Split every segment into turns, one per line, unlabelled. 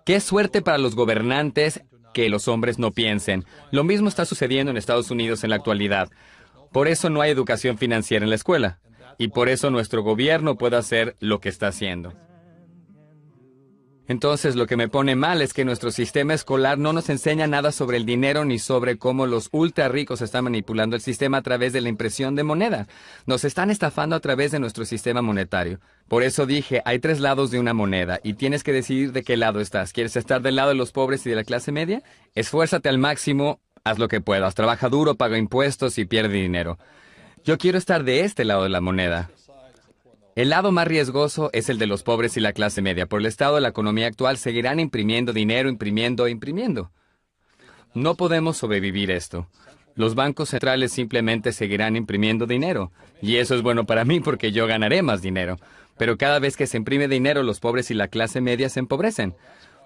Qué suerte para los gobernantes que los hombres no piensen. Lo mismo está sucediendo en Estados Unidos en la actualidad. Por eso no hay educación financiera en la escuela. Y por eso nuestro gobierno puede hacer lo que está haciendo. Entonces, lo que me pone mal es que nuestro sistema escolar no nos enseña nada sobre el dinero ni sobre cómo los ultra ricos están manipulando el sistema a través de la impresión de moneda. Nos están estafando a través de nuestro sistema monetario. Por eso dije, hay 3 lados de una moneda y tienes que decidir de qué lado estás. ¿Quieres estar del lado de los pobres y de la clase media? Esfuérzate al máximo, haz lo que puedas, trabaja duro, paga impuestos y pierde dinero. Yo quiero estar de este lado de la moneda. El lado más riesgoso es el de los pobres y la clase media. Por el estado de la economía actual, seguirán imprimiendo dinero, imprimiendo. No podemos sobrevivir esto. Los bancos centrales simplemente seguirán imprimiendo dinero. Y eso es bueno para mí porque yo ganaré más dinero. Pero cada vez que se imprime dinero, los pobres y la clase media se empobrecen.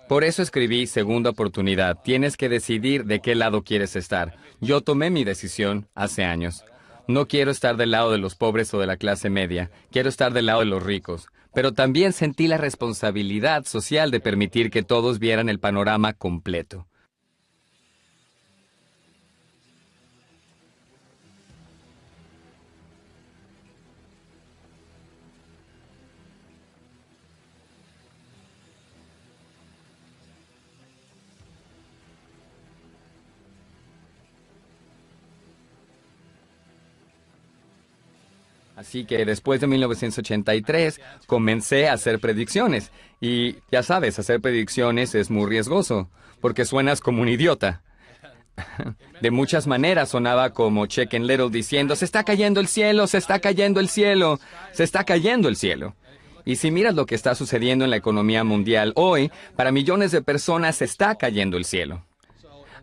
Por eso escribí Segunda Oportunidad. Tienes que decidir de qué lado quieres estar. Yo tomé mi decisión hace años. No quiero estar del lado de los pobres o de la clase media. Quiero estar del lado de los ricos. Pero también sentí la responsabilidad social de permitir que todos vieran el panorama completo. Así que después de 1983 comencé a hacer predicciones. Y ya sabes, hacer predicciones es muy riesgoso, porque suenas como un idiota. De muchas maneras sonaba como Chicken Little diciendo, se está cayendo el cielo, se está cayendo el cielo, se está cayendo el cielo. Y si miras lo que está sucediendo en la economía mundial hoy, para millones de personas se está cayendo el cielo.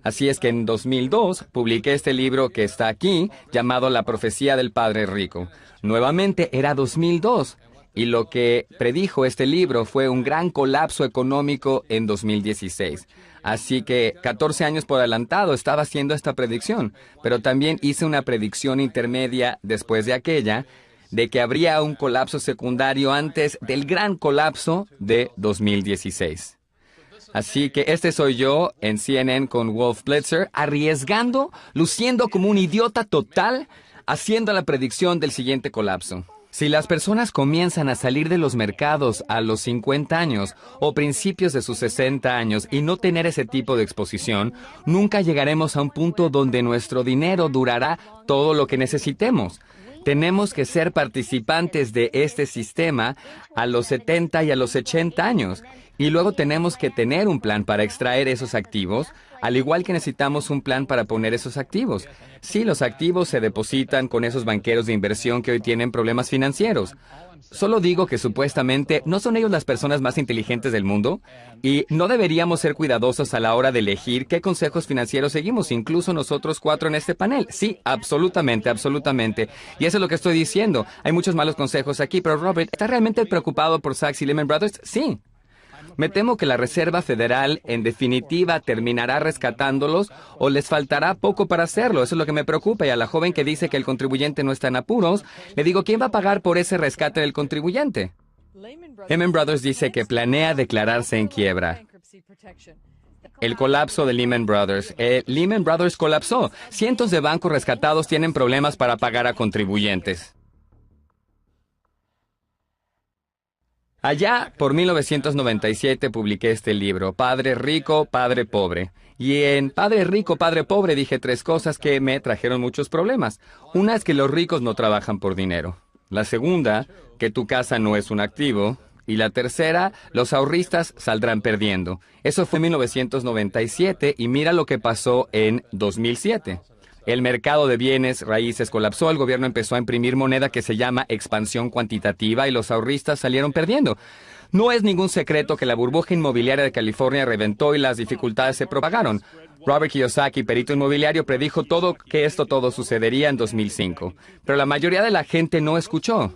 Así es que en 2002 publiqué este libro que está aquí, llamado La Profecía del Padre Rico. Nuevamente era 2002, y lo que predijo este libro fue un gran colapso económico en 2016. Así que 14 años por adelantado estaba haciendo esta predicción, pero también hice una predicción intermedia después de aquella, de que habría un colapso secundario antes del gran colapso de 2016. Así que este soy yo en CNN con Wolf Blitzer, arriesgando, luciendo como un idiota total, haciendo la predicción del siguiente colapso. Si las personas comienzan a salir de los mercados a los 50 años o principios de sus 60 años y no tener ese tipo de exposición, nunca llegaremos a un punto donde nuestro dinero durará todo lo que necesitemos. Tenemos que ser participantes de este sistema a los 70 y a los 80 años. Y luego tenemos que tener un plan para extraer esos activos, al igual que necesitamos un plan para poner esos activos. Sí, los activos se depositan con esos banqueros de inversión que hoy tienen problemas financieros. Solo digo que supuestamente no son ellos las personas más inteligentes del mundo y no deberíamos ser cuidadosos a la hora de elegir qué consejos financieros seguimos, incluso nosotros 4 en este panel. Sí, absolutamente, absolutamente. Y eso es lo que estoy diciendo. Hay muchos malos consejos aquí, pero Robert, ¿estás realmente preocupado por Sachs y Lehman Brothers? Sí. Me temo que la Reserva Federal, en definitiva, terminará rescatándolos o les faltará poco para hacerlo. Eso es lo que me preocupa. Y a la joven que dice que el contribuyente no está en apuros, le digo, ¿quién va a pagar por ese rescate del contribuyente? Lehman Brothers dice que planea declararse en quiebra. El colapso de Lehman Brothers. Lehman Brothers colapsó. Cientos de bancos rescatados tienen problemas para pagar a contribuyentes. Allá, por 1997, publiqué este libro, Padre Rico, Padre Pobre. Y en Padre Rico, Padre Pobre dije 3 cosas que me trajeron muchos problemas. Una es que los ricos no trabajan por dinero. La segunda, que tu casa no es un activo. Y la tercera, los ahorristas saldrán perdiendo. Eso fue en 1997 y mira lo que pasó en 2007. El mercado de bienes raíces colapsó, el gobierno empezó a imprimir moneda que se llama expansión cuantitativa y los ahorristas salieron perdiendo. No es ningún secreto que la burbuja inmobiliaria de California reventó y las dificultades se propagaron. Robert Kiyosaki, perito inmobiliario, predijo que esto todo sucedería en 2005. Pero la mayoría de la gente no escuchó.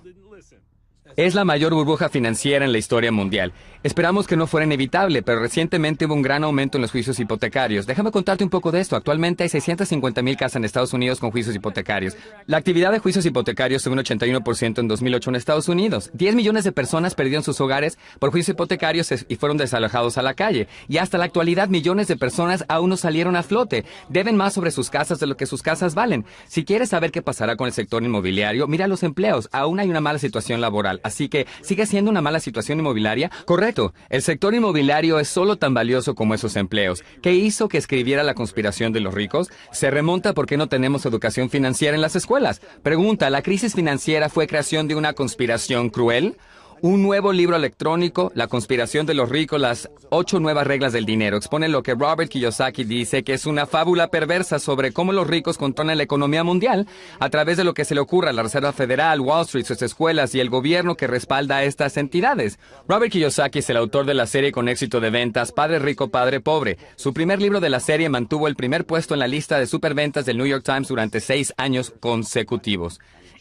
Es la mayor burbuja financiera en la historia mundial. Esperamos que no fuera inevitable, pero recientemente hubo un gran aumento en los juicios hipotecarios. Déjame contarte un poco de esto. Actualmente hay 650,000 casas en Estados Unidos con juicios hipotecarios. La actividad de juicios hipotecarios subió un 81% en 2008 en Estados Unidos. 10 millones de personas perdieron sus hogares por juicios hipotecarios y fueron desalojados a la calle. Y hasta la actualidad, millones de personas aún no salieron a flote. Deben más sobre sus casas de lo que sus casas valen. Si quieres saber qué pasará con el sector inmobiliario, mira los empleos. Aún hay una mala situación laboral. Así que, ¿sigue siendo una mala situación inmobiliaria? Correcto. El sector inmobiliario es solo tan valioso como esos empleos. ¿Qué hizo que escribiera La conspiración de los ricos? Se remonta a por qué no tenemos educación financiera en las escuelas. Pregunta, ¿la crisis financiera fue creación de una conspiración cruel? Un nuevo libro electrónico, La conspiración de los ricos, las 8 nuevas reglas del dinero, expone lo que Robert Kiyosaki dice que es una fábula perversa sobre cómo los ricos controlan la economía mundial a través de lo que se le ocurra a la Reserva Federal, Wall Street, sus escuelas y el gobierno que respalda a estas entidades. Robert Kiyosaki es el autor de la serie con éxito de ventas Padre Rico, Padre Pobre. Su primer libro de la serie mantuvo el primer puesto en la lista de superventas del New York Times durante 6 años consecutivos.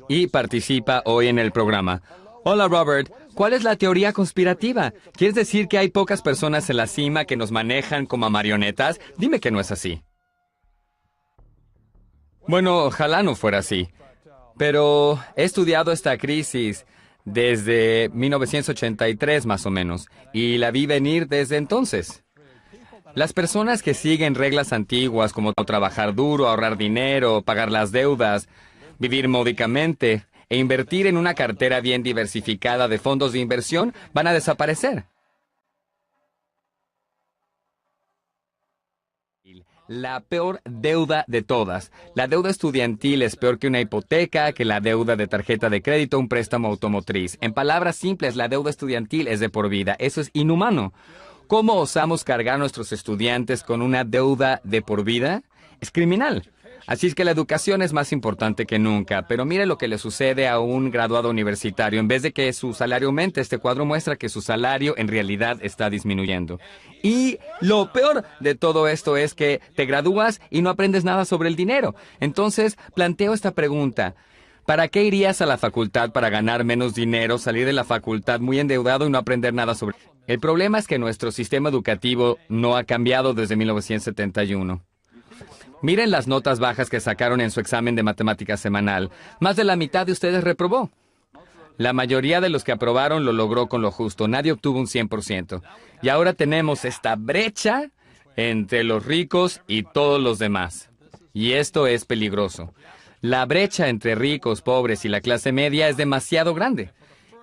Y participa hoy en el programa. Hola, Robert. ¿Cuál es la teoría conspirativa? ¿Quieres decir que hay pocas personas en la cima que nos manejan como marionetas? Dime que no es así. Bueno, ojalá no fuera así. Pero he estudiado esta crisis desde 1983 más o menos, y la vi venir desde entonces. Las personas que siguen reglas antiguas como trabajar duro, ahorrar dinero, pagar las deudas, vivir módicamente e invertir en una cartera bien diversificada de fondos de inversión van a desaparecer. La peor deuda de todas. La deuda estudiantil es peor que una hipoteca, que la deuda de tarjeta de crédito o un préstamo automotriz. En palabras simples, la deuda estudiantil es de por vida. Eso es inhumano. ¿Cómo osamos cargar a nuestros estudiantes con una deuda de por vida? Es criminal. Así es que la educación es más importante que nunca, pero mire lo que le sucede a un graduado universitario. En vez de que su salario aumente, este cuadro muestra que su salario en realidad está disminuyendo. Y lo peor de todo esto es que te gradúas y no aprendes nada sobre el dinero. Entonces, planteo esta pregunta. ¿Para qué irías a la facultad para ganar menos dinero, salir de la facultad muy endeudado y no aprender nada sobre? El problema es que nuestro sistema educativo no ha cambiado desde 1971. Miren las notas bajas que sacaron en su examen de matemáticas semanal. Más de la mitad de ustedes reprobó. La mayoría de los que aprobaron lo logró con lo justo. Nadie obtuvo un 100%. Y ahora tenemos esta brecha entre los ricos y todos los demás. Y esto es peligroso. La brecha entre ricos, pobres y la clase media es demasiado grande.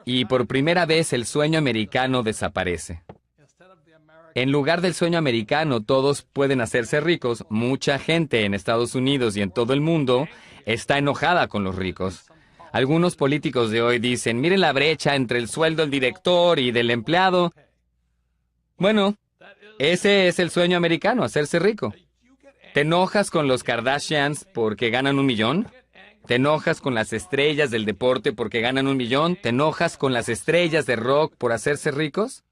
Y por primera vez el sueño americano desaparece. En lugar del sueño americano, todos pueden hacerse ricos. Mucha gente en Estados Unidos y en todo el mundo está enojada con los ricos. Algunos políticos de hoy dicen, miren la brecha entre el sueldo del director y del empleado. Bueno, ese es el sueño americano, hacerse rico. ¿Te enojas con los Kardashians porque ganan 1,000,000? ¿Te enojas con las estrellas del deporte porque ganan 1,000,000? ¿Te enojas con las estrellas de rock por hacerse ricos?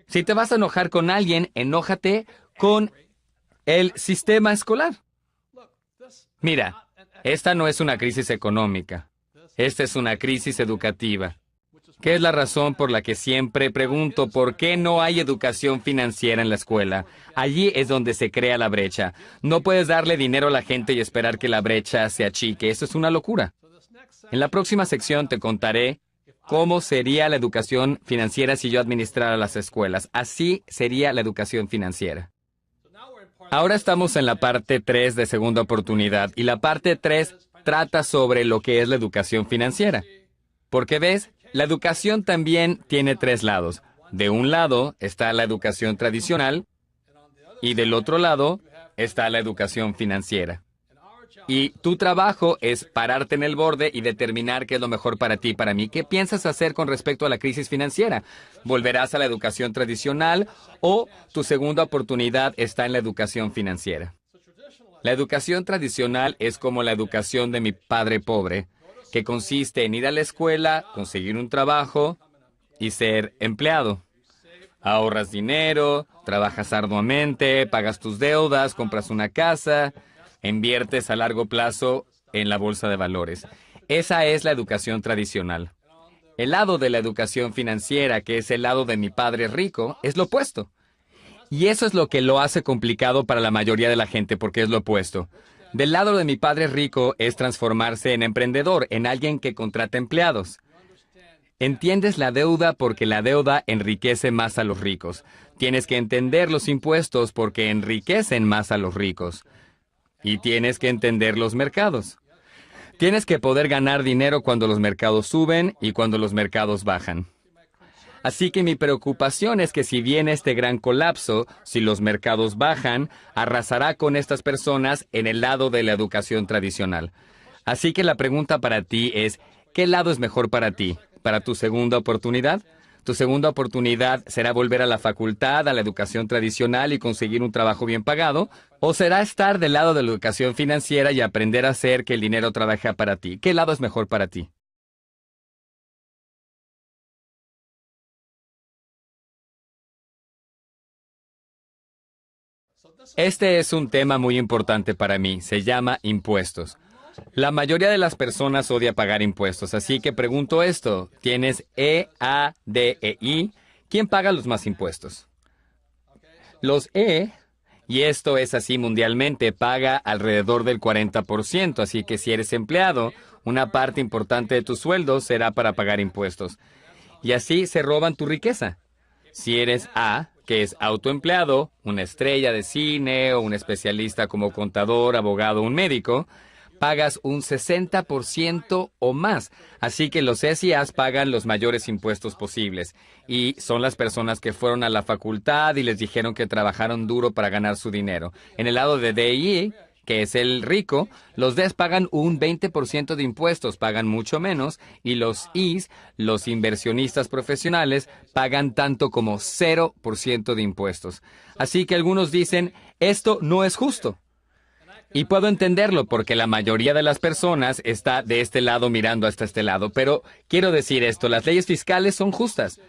Si te vas a enojar con alguien, enójate con el sistema escolar. Mira, esta no es una crisis económica. Esta es una crisis educativa. ¿Qué es la razón por la que siempre pregunto por qué no hay educación financiera en la escuela? Allí es donde se crea la brecha. No puedes darle dinero a la gente y esperar que la brecha se achique. Eso es una locura. En la próxima sección te contaré cómo sería la educación financiera si yo administrara las escuelas. Así sería la educación financiera. Ahora estamos en la parte 3 de Segunda Oportunidad, y la parte 3 trata sobre lo que es la educación financiera. Porque ves, la educación también tiene 3 lados. De un lado está la educación tradicional y del otro lado está la educación financiera. Y tu trabajo es pararte en el borde y determinar qué es lo mejor para ti y para mí. ¿Qué piensas hacer con respecto a la crisis financiera? ¿Volverás a la educación tradicional o tu segunda oportunidad está en la educación financiera? La educación tradicional es como la educación de mi padre pobre, que consiste en ir a la escuela, conseguir un trabajo y ser empleado. Ahorras dinero, trabajas arduamente, pagas tus deudas, compras una casa, inviertes a largo plazo en la bolsa de valores. Esa es la educación tradicional. El lado de la educación financiera, que es el lado de mi padre rico, es lo opuesto. Y eso es lo que lo hace complicado para la mayoría de la gente, porque es lo opuesto. Del lado de mi padre rico es transformarse en emprendedor, en alguien que contrata empleados. Entiendes la deuda porque la deuda enriquece más a los ricos. Tienes que entender los impuestos porque enriquecen más a los ricos. Y tienes que entender los mercados. Tienes que poder ganar dinero cuando los mercados suben y cuando los mercados bajan. Así que mi preocupación es que si viene este gran colapso, si los mercados bajan, arrasará con estas personas en el lado de la educación tradicional. Así que la pregunta para ti es, ¿qué lado es mejor para ti? ¿Para tu segunda oportunidad? ¿Tu segunda oportunidad será volver a la facultad, a la educación tradicional y conseguir un trabajo bien pagado? ¿O será estar del lado de la educación financiera y aprender a hacer que el dinero trabaje para ti? ¿Qué lado es mejor para ti? Este es un tema muy importante para mí. Se llama impuestos. La mayoría de las personas odia pagar impuestos, así que pregunto esto. ¿Tienes E, A, D, E, I? ¿Quién paga los más impuestos? Los E, y esto es así mundialmente, paga alrededor del 40%, así que si eres empleado, una parte importante de tu sueldo será para pagar impuestos. Y así se roban tu riqueza. Si eres A, que es autoempleado, una estrella de cine o un especialista como contador, abogado o un médico, pagas un 60% o más. Así que los SIAs pagan los mayores impuestos posibles. Y son las personas que fueron a la facultad y les dijeron que trabajaron duro para ganar su dinero. En el lado de DI, que es el rico, los Ds pagan un 20% de impuestos, pagan mucho menos, y los Is, los inversionistas profesionales, pagan tanto como 0% de impuestos. Así que algunos dicen, esto no es justo. Y puedo entenderlo porque la mayoría de las personas está de este lado mirando hasta este lado. Pero quiero decir esto, las leyes fiscales son justas.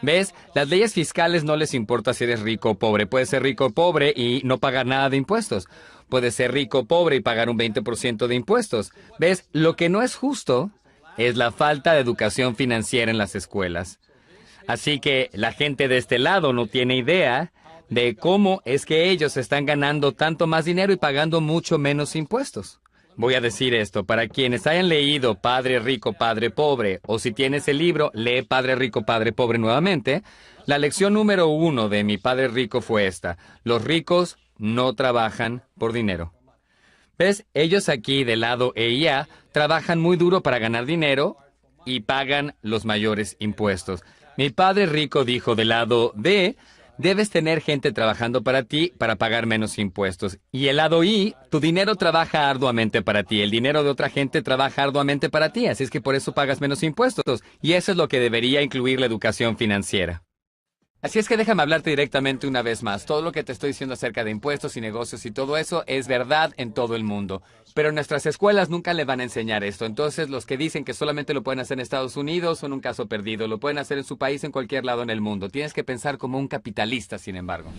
¿Ves? Las leyes fiscales no les importa si eres rico o pobre. Puedes ser rico o pobre y no pagar nada de impuestos. Puedes ser rico o pobre y pagar un 20% de impuestos. ¿Ves? Lo que no es justo es la falta de educación financiera en las escuelas. Así que la gente de este lado no tiene idea de cómo es que ellos están ganando tanto más dinero y pagando mucho menos impuestos. Voy a decir esto, para quienes hayan leído Padre Rico, Padre Pobre, o si tienes el libro, lee Padre Rico, Padre Pobre nuevamente, la lección número 1 de mi Padre Rico fue esta: los ricos no trabajan por dinero. ¿Ves? Ellos aquí del lado E y A trabajan muy duro para ganar dinero y pagan los mayores impuestos. Mi Padre Rico dijo del lado D, debes tener gente trabajando para ti para pagar menos impuestos. Y el lado I, tu dinero trabaja arduamente para ti. El dinero de otra gente trabaja arduamente para ti. Así es que por eso pagas menos impuestos. Y eso es lo que debería incluir la educación financiera. Así es que déjame hablarte directamente una vez más. Todo lo que te estoy diciendo acerca de impuestos y negocios y todo eso es verdad en todo el mundo. Pero nuestras escuelas nunca le van a enseñar esto. Entonces, los que dicen que solamente lo pueden hacer en Estados Unidos son un caso perdido. Lo pueden hacer en su país, en cualquier lado en el mundo. Tienes que pensar como un capitalista, sin embargo.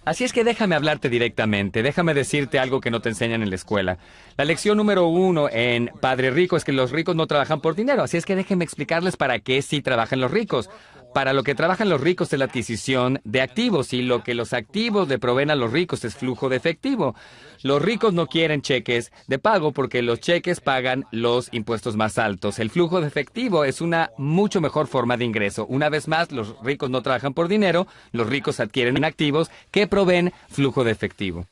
Así es que déjame hablarte directamente. Déjame decirte algo que no te enseñan en la escuela. La lección número 1 en Padre Rico es que los ricos no trabajan por dinero. Así es que déjenme explicarles para qué sí trabajan los ricos. Para lo que trabajan los ricos es la adquisición de activos, y lo que los activos le proveen a los ricos es flujo de efectivo. Los ricos no quieren cheques de pago porque los cheques pagan los impuestos más altos. El flujo de efectivo es una mucho mejor forma de ingreso. Una vez más, los ricos no trabajan por dinero, los ricos adquieren activos que proveen flujo de efectivo.